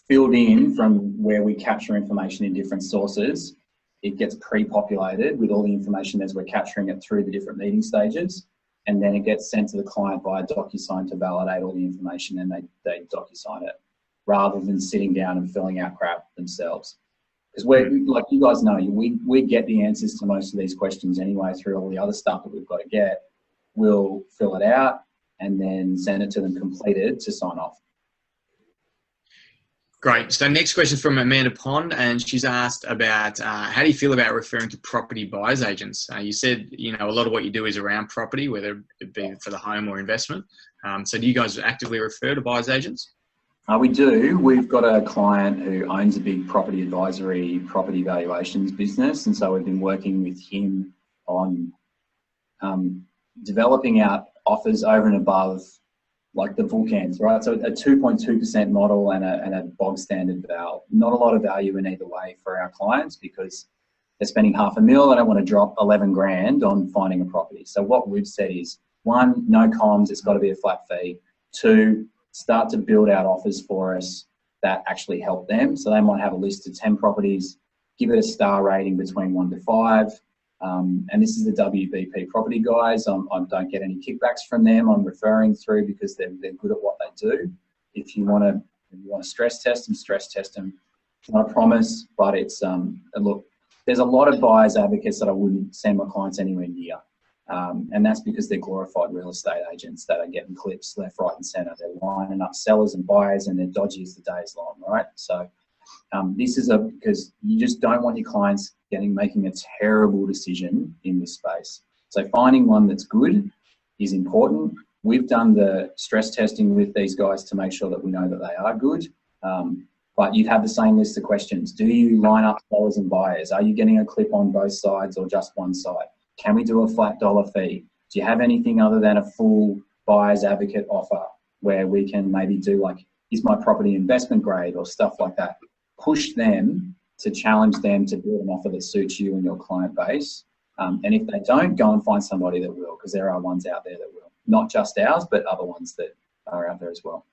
filled in from where we capture information in different sources. It gets pre-populated with all the information as we're capturing it through the different meeting stages. And then it gets sent to the client via DocuSign to validate all the information, and they DocuSign it rather than sitting down and filling out crap themselves. Because we're, like you guys know, we get the answers to most of these questions anyway through all the other stuff that we've got to get. We'll fill it out and then send it to them completed to sign off. Great. So next question from Amanda Pond, and she's asked about how do you feel about referring to property buyers agents? You said, you know, a lot of what you do is around property, whether it be for the home or investment. So do you guys actively refer to buyers agents? We do. We've got a client who owns a big property advisory, property valuations business, and so we've been working with him on developing out offers over and above like the bookends, right? So a 2.2% model and a bog standard val. Not a lot of value in either way for our clients because they're spending $500,000. They don't want to drop 11 grand on finding a property. So what we've said is, 1, no comms, it's got to be a flat fee. 2, start to build out offers for us that actually help them. So they might have a list of 10 properties, give it a star rating between 1 to 5. And this is the WBP property guys. I don't get any kickbacks from them. I'm referring through because they're good at what they do. If you want to stress test them, stress test them. It's not a promise, but it's look. There's a lot of buyers advocates that I wouldn't send my clients anywhere near, and that's because they're glorified real estate agents that are getting clips left, right, and centre. They're lining up sellers and buyers, and they're dodgy as the day is long, right? So this is because you just don't want your clients making a terrible decision in this space. So finding one that's good is important. We've done the stress testing with these guys to make sure that we know that they are good. But you'd have the same list of questions. Do you line up sellers and buyers? Are you getting a clip on both sides or just one side? Can we do a flat dollar fee? Do you have anything other than a full buyer's advocate offer where we can maybe do like, is my property investment grade or stuff like that? Push them to challenge them to build an offer that suits you and your client base. And if they don't, go and find somebody that will, because there are ones out there that will. Not just ours, but other ones that are out there as well.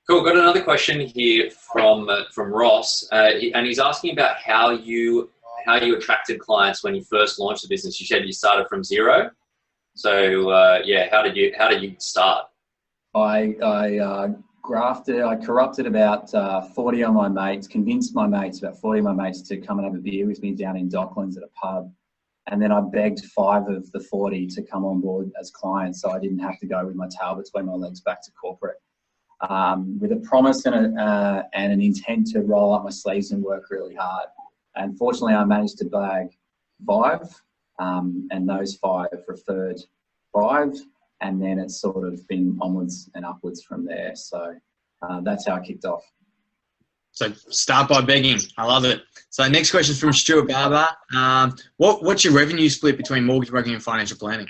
Cool. Got another question here from Ross, and he's asking about how you attracted clients when you first launched the business. You said you started from zero. So yeah, how did you start? I corrupted about 40 of my mates, convinced my mates, about 40 of my mates to come and have a beer with me down in Docklands at a pub. And then I begged 5 of the 40 to come on board as clients so I didn't have to go with my tail between my legs back to corporate. With a promise and an intent to roll up my sleeves and work really hard. And fortunately, I managed to bag 5, and those 5 referred 5. And then it's sort of been onwards and upwards from there. So that's how I kicked off. So start by begging. I love it. So next question is from Stuart Barber. What's your revenue split between mortgage broking and financial planning?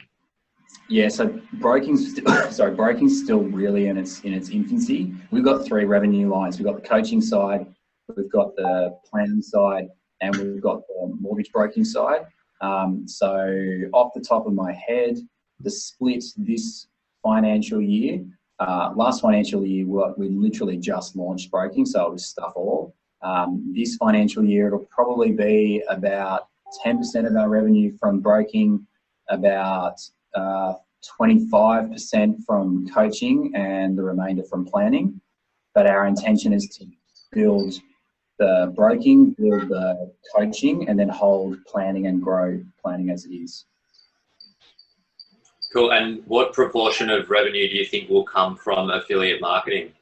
Yeah, so broking's still really in its infancy. We've got 3 revenue lines. We've got the coaching side, we've got the planning side, and we've got the mortgage broking side. So off the top of my head, the split this financial year, last financial year, we literally just launched broking, so it was stuff all. This financial year, it'll probably be about 10% of our revenue from broking, about 25% from coaching, and the remainder from planning. But our intention is to build the broking, build the coaching, and then hold planning and grow planning as it is. Cool. And what proportion of revenue do you think will come from affiliate marketing?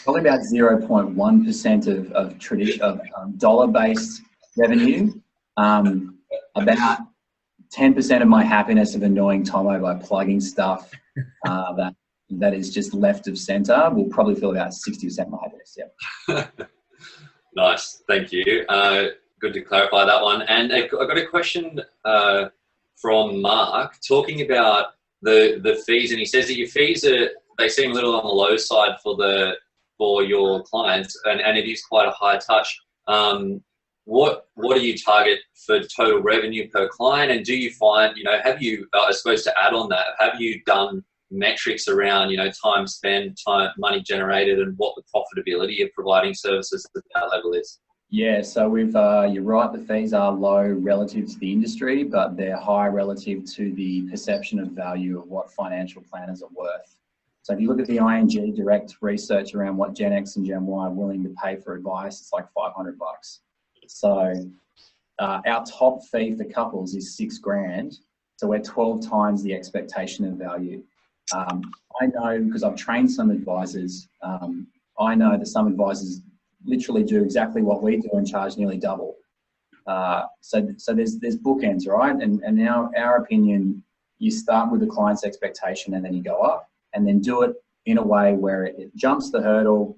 Probably about 0.1% of dollar-based revenue. About 10% of my happiness of annoying Tomo by plugging stuff that is just left of centre will probably feel about 60% of my happiness. Yeah. Nice. Thank you. Good to clarify that one. And I got a question from Mark talking about the fees, and he says that your fees they seem a little on the low side for your clients, and it is quite a high touch. What do you target for total revenue per client, and do you find, have you, I suppose to add on that, have you done metrics around, time spent, money generated, and what the profitability of providing services at that level is? Yeah, so you're right, the fees are low relative to the industry, but they're high relative to the perception of value of what financial planners are worth. So if you look at the ING direct research around what Gen X and Gen Y are willing to pay for advice, it's like $500. So our top fee for couples is $6,000. So we're 12 times the expectation of value. I know because I've trained some advisors, I know that some advisors literally do exactly what we do and charge nearly double. So there's bookends, right? And now our opinion, you start with the client's expectation and then you go up, and then do it in a way where it jumps the hurdle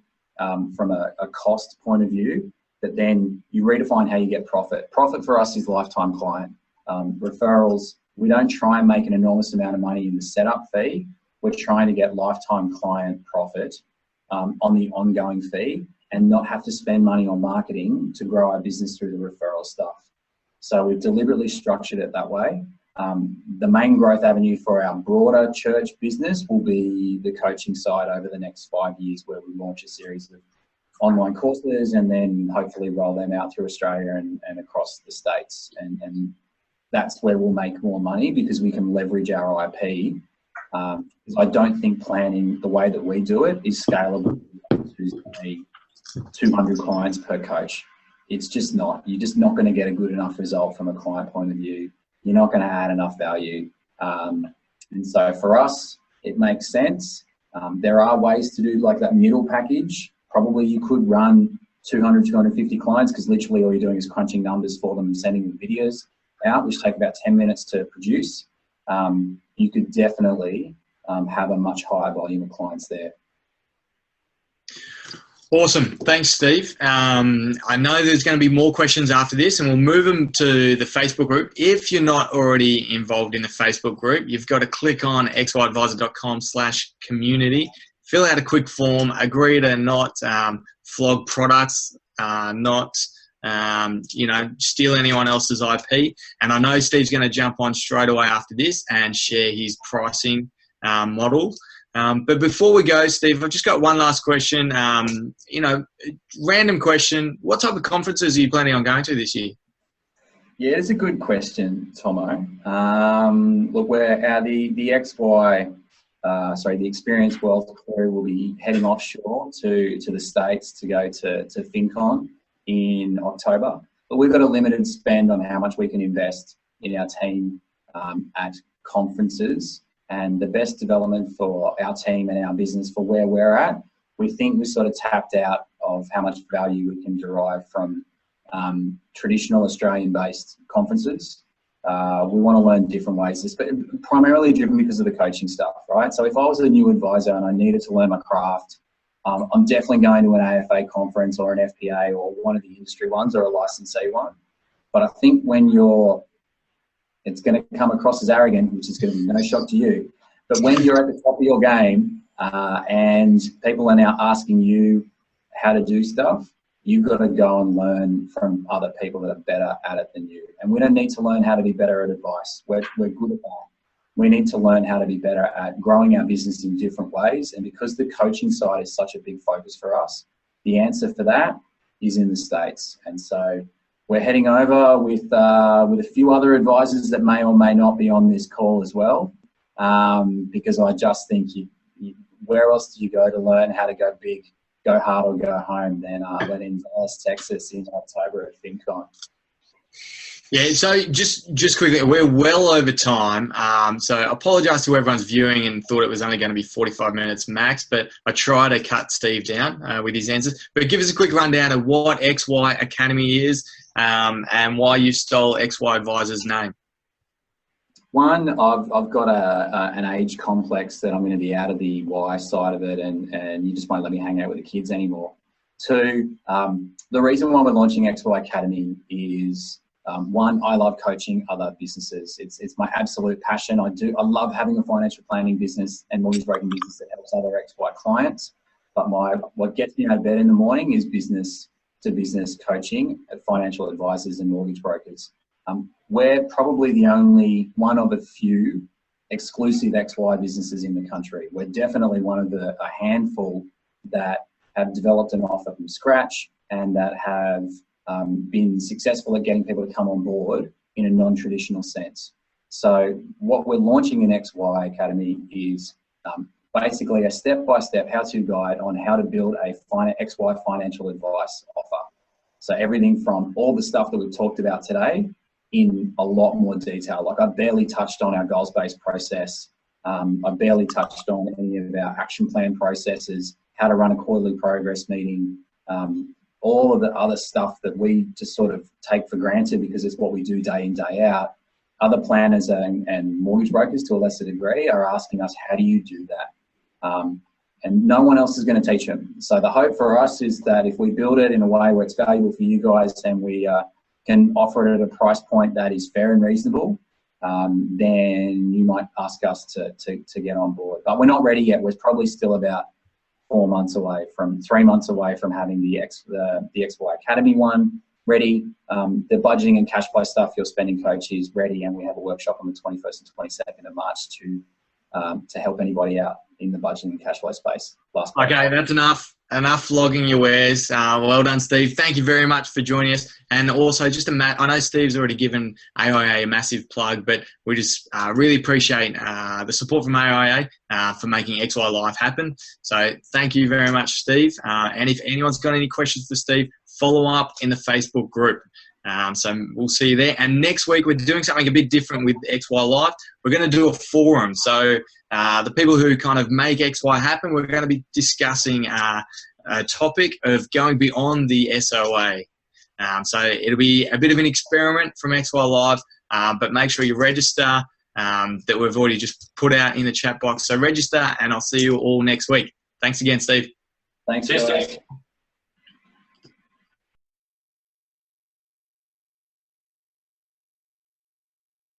from a cost point of view, but then you redefine how you get profit. Profit for us is lifetime client. Referrals, we don't try and make an enormous amount of money in the setup fee. We're trying to get lifetime client profit on the ongoing fee and not have to spend money on marketing to grow our business through the referral stuff. So we've deliberately structured it that way. The main growth avenue for our broader church business will be the coaching side over the next 5 years, where we launch a series of online courses and then hopefully roll them out through Australia and across the States. And that's where we'll make more money because we can leverage our IP. I don't think planning the way that we do it is scalable to 200 clients per coach. It's just not. You're just not going to get a good enough result from a client point of view. You're not going to add enough value. And so for us, it makes sense. There are ways to do like that middle package. Probably you could run 200, 250 clients because literally all you're doing is crunching numbers for them and sending them videos out, which take about 10 minutes to produce. You could definitely have a much higher volume of clients there. Awesome. Thanks, Steve. I know there's going to be more questions after this, and we'll move them to the Facebook group. If you're not already involved in the Facebook group, you've got to click on xyadvisor.com/community, fill out a quick form, agree to not flog products, not steal anyone else's IP. And I know Steve's going to jump on straight away after this and share his pricing model. But before we go, Steve, I've just got one last question. Random question. What type of conferences are you planning on going to this year? Yeah, it's a good question, Tomo. Look, the Experience Wealth crew will be heading offshore to the States to go to FinCon in October. But we've got a limited spend on how much we can invest in our team at conferences. And the best development for our team and our business for where we're at, we think we're sort of tapped out of how much value we can derive from traditional Australian-based conferences. We want to learn different ways, but primarily driven because of the coaching stuff, right? So if I was a new advisor and I needed to learn my craft, I'm definitely going to an AFA conference or an FPA or one of the industry ones or a licensee one. But I think it's going to come across as arrogant, which is going to be no shock to you. But when you're at the top of your game and people are now asking you how to do stuff, you've got to go and learn from other people that are better at it than you. And we don't need to learn how to be better at advice. We're good at that. We need to learn how to be better at growing our business in different ways. And because the coaching side is such a big focus for us, the answer for that is in the States. And so we're heading over with a few other advisors that may or may not be on this call as well, because I just think where else do you go to learn how to go big, go hard or go home than in Dallas, Texas in October at FinCon. Yeah, so just quickly, we're well over time. So I apologise to everyone's viewing and thought it was only going to be 45 minutes max, but I try to cut Steve down with his answers. But give us a quick rundown of what XY Academy is and why you stole XY Advisor's name. One, I've got an age complex that I'm going to be out of the Y side of it, and you just won't let me hang out with the kids anymore. Two, the reason why we're launching XY Academy is one, I love coaching other businesses. It's my absolute passion. I love having a financial planning business and mortgage broking business that helps other XY clients. But what gets me out of bed in the morning is business to business coaching at financial advisors and mortgage brokers. We're probably the only one of a few exclusive XY businesses in the country. We're definitely one of a handful that have developed an offer from scratch and that have been successful at getting people to come on board in a non-traditional sense. So what we're launching in XY Academy is basically a step-by-step how-to guide on how to build a XY financial advice offer. So everything from all the stuff that we've talked about today in a lot more detail. Like, I barely touched on our goals-based process. I barely touched on any of our action plan processes, how to run a quarterly progress meeting, all of the other stuff that we just sort of take for granted because it's what we do day in, day out. Other planners and mortgage brokers, to a lesser degree, are asking us, how do you do that? And no one else is going to teach them. So the hope for us is that if we build it in a way where it's valuable for you guys and we can offer it at a price point that is fair and reasonable, then you might ask us to get on board. But we're not ready yet. We're probably still about 3 months away from having the XY Academy one ready. The budgeting and cash flow stuff, your spending coach, is ready, and we have a workshop on the 21st and 22nd of March to help anybody out in the budgeting and cash flow space. Okay, that's enough flogging your wares. Well done, Steve. Thank you very much for joining us. And also, just I know Steve's already given AIA a massive plug, but we just really appreciate the support from AIA for making XY Live happen. So thank you very much, Steve. And if anyone's got any questions for Steve, follow up in the Facebook group. So we'll see you there. And next week, we're doing something a bit different with XY Live. We're going to do a forum. So the people who kind of make XY happen, we're going to be discussing a topic of going beyond the SOA. So it'll be a bit of an experiment from XY Live, but make sure you register, that we've already just put out in the chat box. So register, and I'll see you all next week. Thanks again, Steve. Thanks, Cheers, guys. Steve.